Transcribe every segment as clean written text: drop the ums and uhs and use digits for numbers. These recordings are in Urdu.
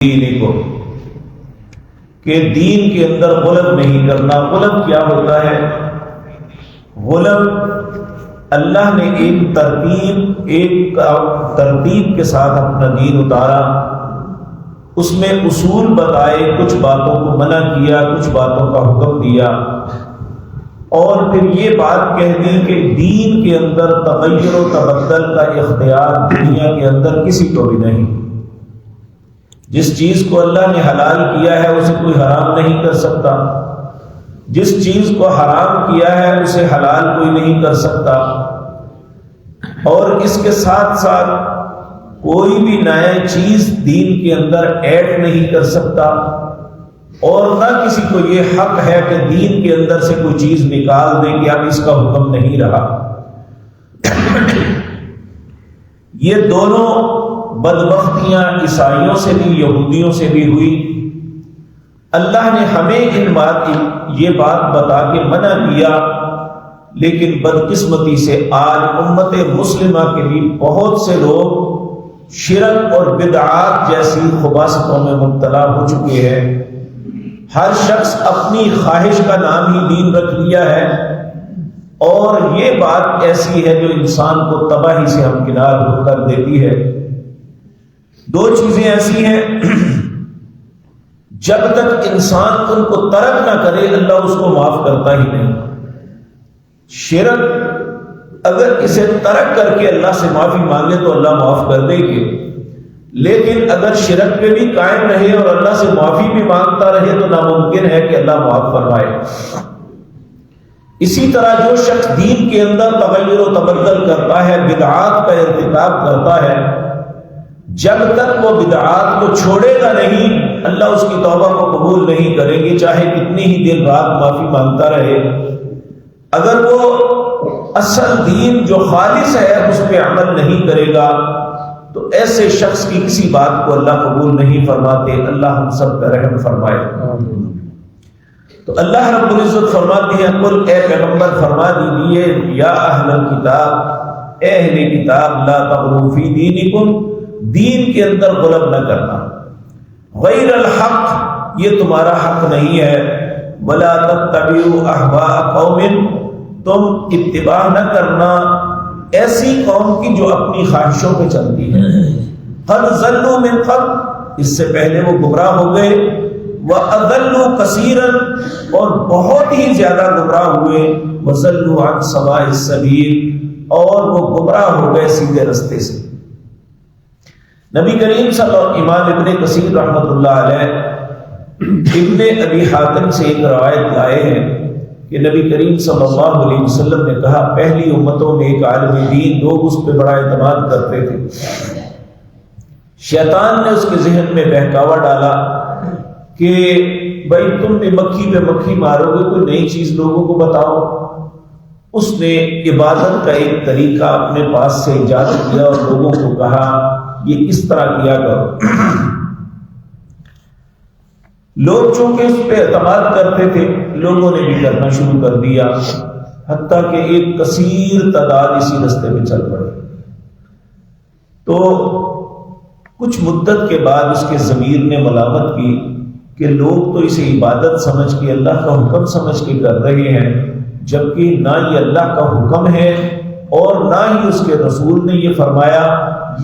کو کہ دین کے اندر غلط نہیں کرنا۔ غلط کیا ہوتا ہے؟ غلط اللہ نے ایک ترتیب کے ساتھ اپنا دین اتارا، اس میں اصول بتائے، کچھ باتوں کو منع کیا، کچھ باتوں کا حکم دیا، اور پھر یہ بات کہہ دی کہ دین کے اندر تغیر و تبدل کا اختیار دنیا کے اندر کسی کو بھی نہیں۔ جس چیز کو اللہ نے حلال کیا ہے اسے کوئی حرام نہیں کر سکتا، جس چیز کو حرام کیا ہے اسے حلال کوئی نہیں کر سکتا، اور اس کے ساتھ ساتھ کوئی بھی نیا چیز دین کے اندر ایڈ نہیں کر سکتا، اور نہ کسی کو یہ حق ہے کہ دین کے اندر سے کوئی چیز نکال دے کہ اب اس کا حکم نہیں رہا۔ یہ دونوں بدبختیاں عیسائیوں سے بھی یہودیوں سے بھی ہوئی۔ اللہ نے ہمیں یہ بات بتا کے منع کیا، لیکن بدقسمتی سے آج امت مسلمہ کے بھی بہت سے لوگ شرک اور بدعات جیسی خباثتوں میں مبتلا ہو چکے ہیں۔ ہر شخص اپنی خواہش کا نام ہی دین رکھ لیا ہے، اور یہ بات ایسی ہے جو انسان کو تباہی سے ہمکنار کر دیتی ہے۔ دو چیزیں ایسی ہیں، جب تک انسان ان کو ترک نہ کرے اللہ اس کو معاف کرتا ہی نہیں۔ شرک اگر اسے ترک کر کے اللہ سے معافی مانگے تو اللہ معاف کر دے گی، لیکن اگر شرک پہ بھی قائم رہے اور اللہ سے معافی بھی مانگتا رہے تو ناممکن ہے کہ اللہ معاف فرمائے۔ اسی طرح جو شخص دین کے اندر تغیر و تبدل کرتا ہے، بدعات کا ارتکاب کرتا ہے، جب تک وہ بدعات کو چھوڑے گا نہیں اللہ اس کی توبہ کو قبول نہیں کرے گی، چاہے کتنی ہی دن رات معافی مانگتا رہے۔ اگر وہ اصل دین جو خالص ہے اس پہ عمل نہیں کرے گا تو ایسے شخص کی کسی بات کو اللہ قبول نہیں فرماتے۔ اللہ ہم سب پر رحم فرمائے۔ تو اللہ رب العزت فرماتے ہیں، قل اے پیغمبر فرما دیجیے، یا اہل الکتاب، اے اہل کتاب، لا تغلوا فی دینکم، دین کے اندر غلط نہ کرنا، غیر الحق، یہ تمہارا حق نہیں ہے، ولا تتبعوا اہواء قوم، تم اتباع نہ کرنا ایسی قوم کی جو اپنی خواہشوں پہ چلتی ہے۔ قد ضلوا من قبل، اس سے پہلے وہ گمراہ ہو گئے، وَأَضَلُّوا كَثِيرًا، اور بہت ہی زیادہ گمراہ ہوئے، وَضَلُّوا عَنْ سَوَاءِ السَّبِيلِ، اور وہ گمراہ ہو گئے سیدھے رستے سے۔ نبی کریم صلی اللہ علیہ وسلم، امام ابن کثیر رحمۃ اللہ علیہ ابن ابی حاتم سے ایک روایت لائے ہیں کہ نبی کریم صلی اللہ علیہ وسلم نے کہا، پہلی امتوں میں ایک عالم دین، لوگ اس پہ بڑا اعتماد کرتے تھے، شیطان نے اس کے ذہن میں بہکاوا ڈالا کہ بھائی تم بھی مکھی پہ مکھی مارو گے، کوئی نئی چیز لوگوں کو بتاؤ۔ اس نے عبادت کا ایک طریقہ اپنے پاس سے ایجاد کیا اور لوگوں کو کہا یہ اس طرح کیا کرو۔ لوگ چونکہ اس پہ اعتماد کرتے تھے، لوگوں نے بھی کرنا شروع کر دیا، حتیٰ کہ ایک کثیر تعداد اسی رستے پہ چل پڑے۔ تو کچھ مدت کے بعد اس کے ضمیر نے ملامت کی کہ لوگ تو اسے عبادت سمجھ کے، اللہ کا حکم سمجھ کے کر رہے ہیں، جبکہ نہ یہ اللہ کا حکم ہے اور نہ ہی اس کے رسول نے یہ فرمایا۔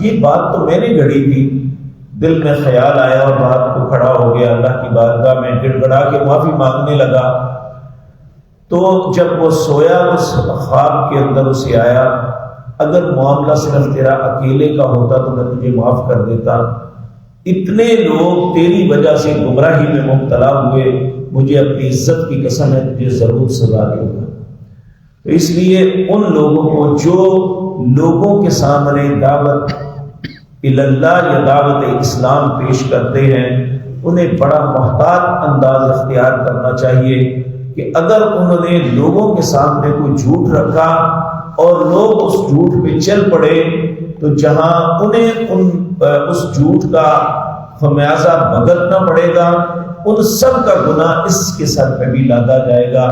یہ بات تو میں نے گھڑی تھی، دل میں خیال آیا اور رات کو کھڑا ہو گیا اللہ کی بارگاہ میں، گڑ گڑا کے معافی مانگنے لگا۔ تو جب وہ سویا اس خواب کے اندر اسے آیا، اگر معاملہ صرف تیرا اکیلے کا ہوتا تو میں تجھے معاف کر دیتا، اتنے لوگ تیری وجہ سے گمراہی میں مبتلا ہوئے، مجھے اپنی عزت کی قسم ہے تجھے ضرور سزا دوں گا۔ تو اس لیے ان لوگوں کو جو لوگوں کے سامنے دعوت اللہ یا دعوت اسلام پیش کرتے ہیں، انہیں بڑا محتاط انداز اختیار کرنا چاہیے کہ اگر انہوں نے لوگوں کے سامنے کوئی جھوٹ رکھا اور لوگ اس جھوٹ پہ چل پڑے تو جہاں انہیں اس جھوٹ کا خمیازہ بھگتنا پڑے گا، ان سب کا گناہ اس کے سر پہ بھی لادا جائے گا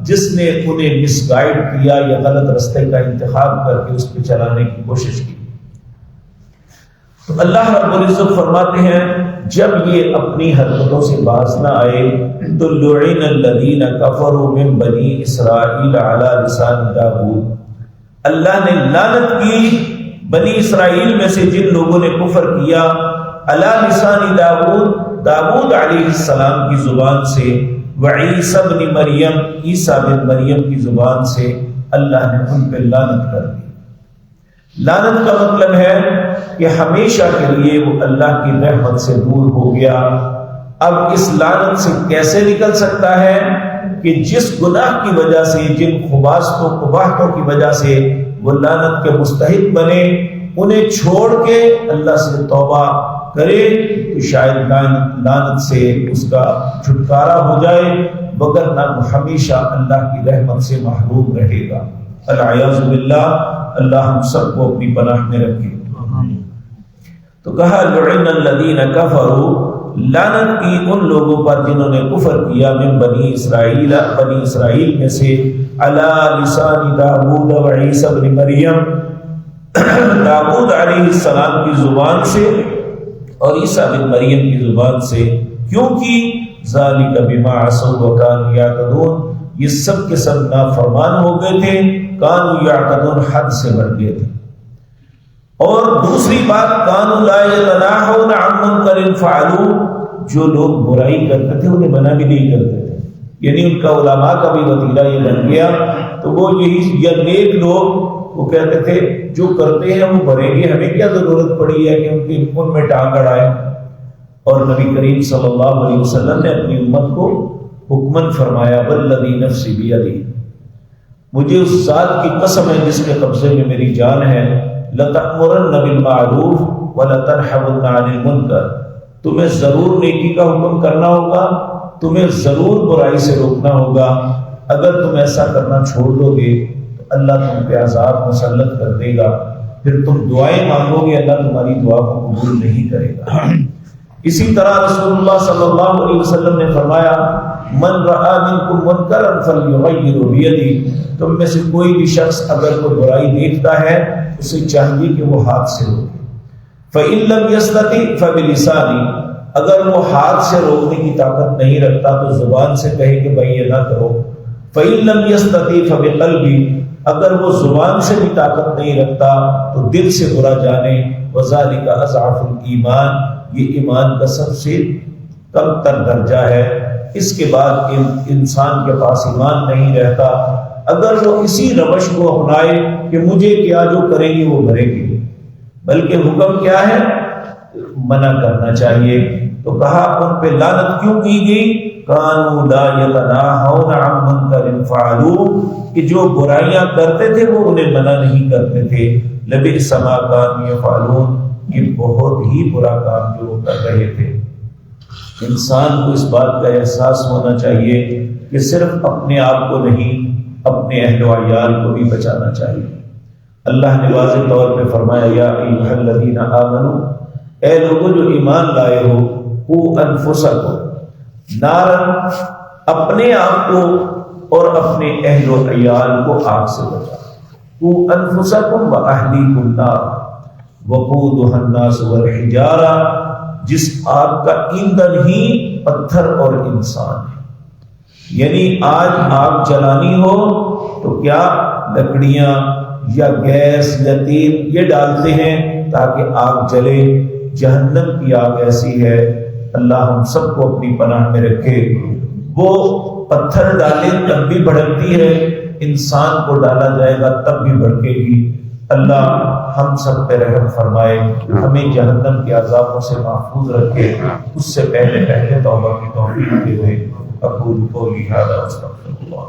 جس نے انہیں مس گائیڈ کیا یا غلط رستے کا انتخاب کر کے اس پہ چلانے کی کوشش کی۔ تو اللہ رب العزت فرماتے ہیں جب یہ اپنی حرکتوں سے باز نہ آئے تو لعن الذین کفروا من بنی اسرائیل علی لسان داؤد، اللہ نے لعنت کی بنی اسرائیل میں سے جن لوگوں نے کفر کیا علی لسان داؤد، داؤد علیہ السلام کی زبان سے، وعیسی ابن مریم، عیسیٰ بن مریم کی زبان سے، اللہ نے ان پہ لعنت کر دی۔ لعنت کا مطلب ہے کہ ہمیشہ کے لیے وہ اللہ کی رحمت سے دور ہو گیا۔ اب اس لعنت سے کیسے نکل سکتا ہے کہ جس گناہ کی وجہ سے، جن خباثتوں قباحتوں کی وجہ سے وہ لعنت کے مستحق بنے، انہیں چھوڑ کے اللہ سے توبہ کرے تو شاید لعنت سے اس کا چھٹکارا ہو جائے، وگرنہ وہ ہمیشہ اللہ کی رحمت سے محروم رہے گا۔ العیاذ باللہ، اللہ ہم سب کو اپنی پناہ میں رکھے۔ تو کہا لعن الذین کفروا، لعنت کی ان لوگوں پر جنہوں نے کفر کیا، من بنی اسرائیل، بنی اسرائیل میں سے، علی لسان داؤد و عیسی ابن مریم، داؤد علیہ السلام کی زبان سے اور عیسیٰ بن مریم کی زبان سے، کیونکہ ذالک بما عصوا وکانوا یعتدون، یہ سب کے سب نافرمان ہو گئے تھے، کانوا یعتدون، حد سے بڑھ گئے تھے۔ اور دوسری بات، کانوا لا یتناہون عن منکر فعلوہ، جو لوگ برائی کرتے تھے انہیں منع بھی نہیں کرتے تھے، یعنی ان کا علماء کا بھی وتیرہ یہ بن گیا۔ تو وہ یہی یا نیک لوگ وہ کہتے تھے جو کرتے ہیں وہ بھریں گے، ہمیں کیا ضرورت پڑی ہے کہ ان میں ٹانگ اڑائیں۔ اور نبی کریم صلی اللہ علیہ وسلم نے اپنی امت کو حکمن فرمایا، والذی نفسی بیدہ، مجھے اس ذات کی قسم ہے جس کے قبضے میں میری جان ہے، لتأمرن بالمعروف ولتنہون عن المنکر، تمہیں ضرور نیکی کا حکم کرنا ہوگا، تمہیں ضرور برائی سے روکنا ہوگا۔ اگر تم ایسا کرنا چھوڑ دو گے تو اللہ تم پہ عذاب مسلط کر دے گا، پھر تم دعائیں مانگو گے، اللہ تمہاری دعا کو قبول نہیں کرے گا۔ اسی طرح رسول اللہ صلی اللہ علیہ وسلم نے فرمایا، من رأى منکم منکرا فلیغیرہ بیدہ، تم میں سے کوئی بھی شخص اگر کوئی برائی دیکھتا ہے اسے چاہیے کہ وہ ہاتھ سے روکے، فإن لم يستطع فبلسانہ، اگر وہ ہاتھ سے روکنے کی طاقت نہیں رکھتا تو زبان سے کہے کہ بھائی یہ نہ کرو، فإن لم يستطع فبقلبہ، اگر وہ زبان سے بھی طاقت نہیں رکھتا تو دل سے برا جانے، وذالک اضعف الایمان، یہ ایمان کا سب سے کم تر درجہ ہے، اس کے بعد انسان کے پاس ایمان نہیں رہتا۔ اگر وہ اسی روش کو اپنائے کہ مجھے کیا جو کریں گے وہ بھریں گے، بلکہ حکم کیا ہے، منع کرنا چاہیے۔ تو کہا ان پہ لعنت کیوں کی گئی، کانوا لا یتناہون عن منکر فعلوہ، کہ جو برائیاں کرتے تھے وہ انہیں منع نہیں کرتے تھے، لبئس ما کانوا یفعلون، یہ بہت ہی برا کام جو وہ کر رہے تھے۔ انسان کو اس بات کا احساس ہونا چاہیے کہ صرف اپنے آپ کو نہیں، اپنے اہل و عیال کو بھی بچانا چاہیے۔ اللہ نے واضح طور پہ فرمایا، یا ایھا الذین آمنوا، اے لوگوں جو ایمان لائے ہو، قوا انفسکم نارا، اپنے آپ کو اور اپنے اہل و عیال کو آگ سے بچاؤ، قوا انفسکم واہلیکم نارا وقودھا الناس والحجارہ، جس آگ کا ایندھن ہی پتھر اور انسان ہے۔ یعنی آج آگ جلانی ہو تو کیا لکڑیاں یا گیس یا تیل یہ ڈالتے ہیں تاکہ آگ جلے، جہنم کی آگ ایسی ہے، اللہ ہم سب کو اپنی پناہ میں رکھے۔ وہ پتھر ڈالے تب بھی بھڑکتی ہے، انسان کو ڈالا جائے گا تب بھی بھڑکے گی۔ اللہ ہم سب پہ رحم فرمائے، ہمیں جہنم کے عذابوں سے محفوظ رکھے، اس سے پہلے توبہ کی توفیق دے۔ اقول قولی ھذا واستغفر اللہ۔